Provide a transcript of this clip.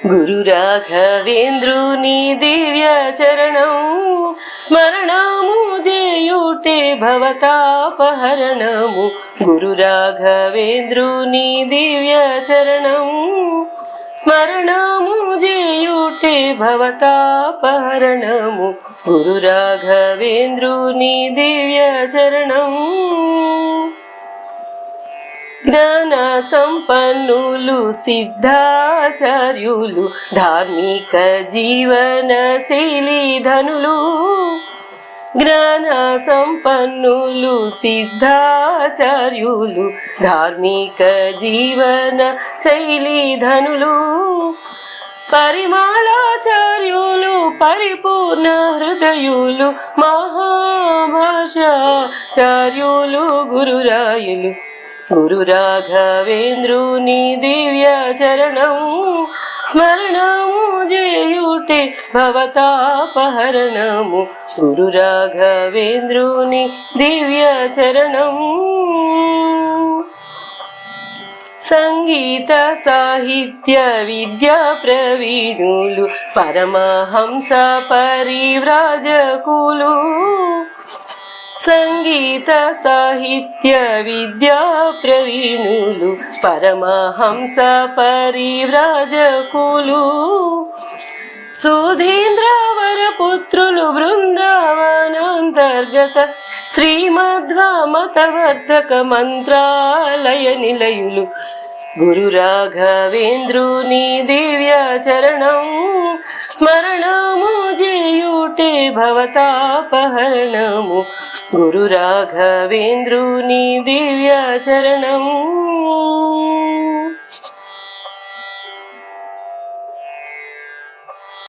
గురు రాఘవేంద్రుని దివ్య చరణం స్మరణము చేయుటే భవతాపహరణము. గురు రాఘవేంద్రుని దివ్య చరణం స్మరణము చేయుటే భవతాపహరణము. గురు రాఘవేంద్రుని దివ్య చరణం. జ్ఞాన సంపన్నులు సిద్ధాచార్యులు ధార్మిక జీవన శైలి ధనులు. జ్ఞాన సంపన్నులు సిద్ధాచార్యులు ధార్మిక జీవన శైలి ధనులు. పరిమళాచార్యులు పరిపూర్ణ హృదయులు మహాభాషాచార్యులు గురురాయులు. గురు రాఘవేంద్రుని దివ్య చరణం స్మరణము చేయుటే భవతాపహరణము. గురు రాఘవేంద్రుని దివ్య చరణం. సంగీత సాహిత్య విద్యా ప్రవీణులు పరమహంస పరివ్రాజకులు. సంగీత సాహిత్య విద్యా ప్రవీణులు పరమహంస పరివ్రాజకులు. సుధీంద్రవర పుత్రులు బృందావనాంతర్గత శ్రీమద్వామతవర్ధక మంత్రాలయ నిలయులు. గురు రాఘవేంద్రుని దివ్య చరణం స్మరణము చేయుటే భవతాపహరణము. గురు రాఘవేంద్రుని దివ్య చరణం.